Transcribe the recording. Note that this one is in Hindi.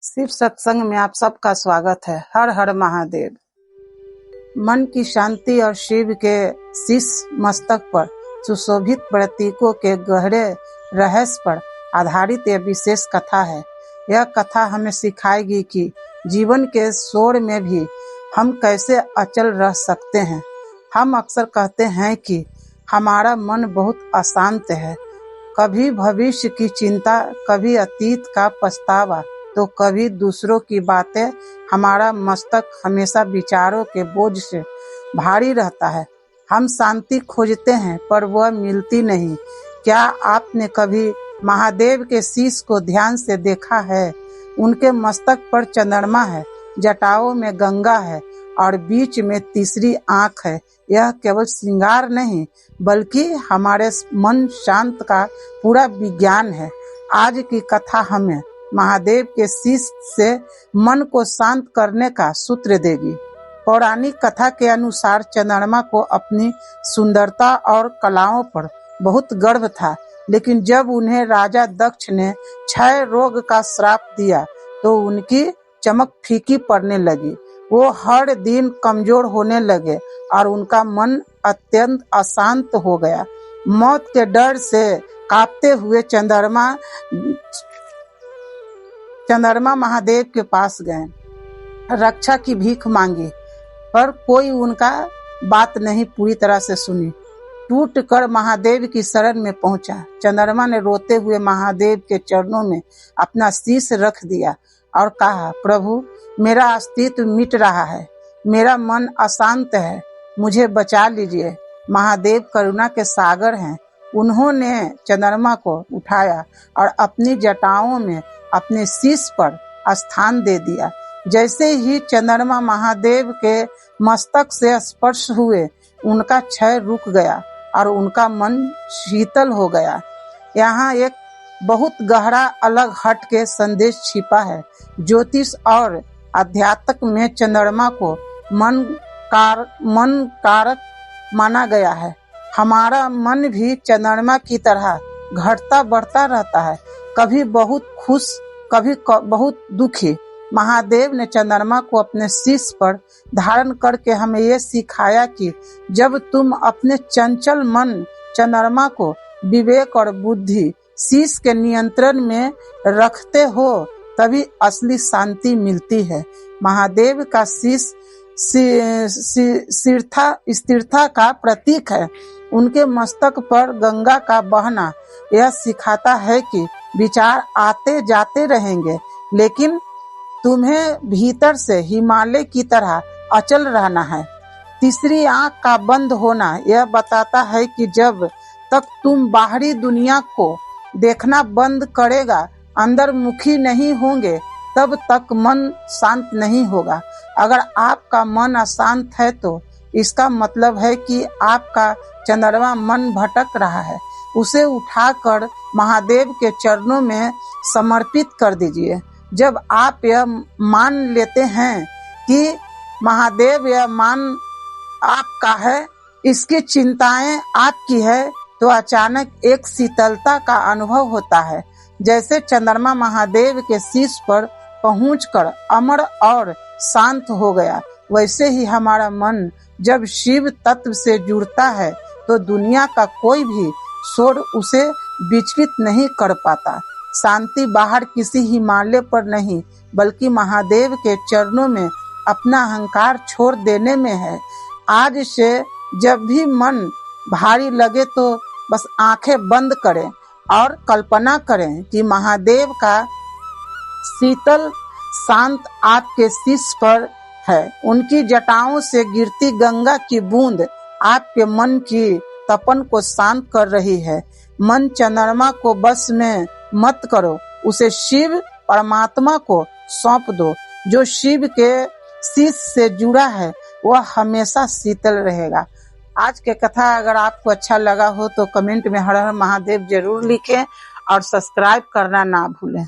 शिव सत्संग में आप सबका स्वागत है। हर हर महादेव। मन की शांति और शिव के शीश मस्तक पर सुशोभित प्रतीकों के गहरे रहस्य पर आधारित यह विशेष कथा है। यह कथा हमें सिखाएगी कि जीवन के शोर में भी हम कैसे अचल रह सकते हैं। हम अक्सर कहते हैं कि हमारा मन बहुत अशांत है, कभी भविष्य की चिंता, कभी अतीत का पछतावा, तो कभी दूसरों की बातें। हमारा मस्तक हमेशा विचारों के बोझ से भारी रहता है। हम शांति खोजते हैं पर वह मिलती नहीं। क्या आपने कभी महादेव के शीश को ध्यान से देखा है? उनके मस्तक पर चंद्रमा है, जटाओं में गंगा है और बीच में तीसरी आंख है। यह केवल श्रृंगार नहीं बल्कि हमारे मन शांत का पूरा विज्ञान है। आज की कथा हमें महादेव के शीश से मन को शांत करने का सूत्र देगी। पौराणिक कथा के अनुसार चंद्रमा को अपनी सुंदरता और कलाओं पर बहुत गर्व था, लेकिन जब उन्हें राजा दक्ष ने क्षय रोग का श्राप दिया तो उनकी चमक फीकी पड़ने लगी। वो हर दिन कमजोर होने लगे और उनका मन अत्यंत अशांत हो गया। मौत के डर से कांपते हुए चंद्रमा महादेव के पास गए, रक्षा की भीख मांगी, पर कोई उनका बात नहीं पूरी तरह से सुनी। टूट कर महादेव की शरण में पहुंचा। चंद्रमा ने रोते हुए महादेव के चरणों में अपना शीश रख दिया और कहा, प्रभु, मेरा अस्तित्व मिट रहा है, मेरा मन अशांत है, मुझे बचा लीजिए। महादेव करुणा के सागर हैं। उन्होंने चंद्रमा को उठाया और अपनी जटाओं में अपने शीश पर स्थान दे दिया। जैसे ही चंद्रमा महादेव के मस्तक से स्पर्श हुए, उनका क्षय रुक गया और उनका मन शीतल हो गया। यहाँ एक बहुत गहरा अलग हट के संदेश छिपा है। ज्योतिष और अध्यात्म में चंद्रमा को मन कारक माना गया है। हमारा मन भी चंद्रमा की तरह घटता बढ़ता रहता है, कभी बहुत खुश, कभी बहुत दुखी। महादेव ने चंद्रमा को अपने शीश पर धारण करके हमें ये सिखाया कि जब तुम अपने चंचल मन चंद्रमा को विवेक और बुद्धि शीश के नियंत्रण में रखते हो, तभी असली शांति मिलती है। महादेव का शीश स्थिरता का प्रतीक है। उनके मस्तक पर गंगा का बहना यह सिखाता है कि विचार आते जाते रहेंगे, लेकिन तुम्हें भीतर से हिमालय की तरह अचल रहना है। तीसरी आंख का बंद होना यह बताता है कि जब तक तुम बाहरी दुनिया को देखना बंद करेगा, अंदर मुखी नहीं होंगे, तब तक मन शांत नहीं होगा। अगर आपका मन अशांत है तो इसका मतलब है कि आपका चंद्रमा मन भटक रहा है। उसे उठाकर महादेव के चरणों में समर्पित कर दीजिए। जब आप यह मान लेते हैं कि महादेव यह मान आपका है, इसकी चिंताएं आपकी है, तो अचानक एक शीतलता का अनुभव होता है, जैसे चंद्रमा महादेव के शीश पर पहुंचकर अमर और शांत हो गया। वैसे ही हमारा मन जब शिव तत्व से जुड़ता है तो दुनिया का कोई भी शोर उसे विचलित नहीं कर पाता। शांति बाहर किसी हिमालय पर नहीं बल्कि महादेव के चरणों में अपना अहंकार छोड़ देने में है। आज से जब भी मन भारी लगे तो बस आंखें बंद करें और कल्पना करें कि महादेव का शीतल शांत आपके शीश पर है। उनकी जटाओं से गिरती गंगा की बूंद आपके मन की तपन को शांत कर रही है। मन चंद्रमा को बस में मत करो, उसे शिव परमात्मा को सौंप दो। जो शिव के शीश से जुड़ा है वह हमेशा शीतल रहेगा। आज के कथा अगर आपको अच्छा लगा हो तो कमेंट में हर हर महादेव जरूर लिखें और सब्सक्राइब करना ना भूलें।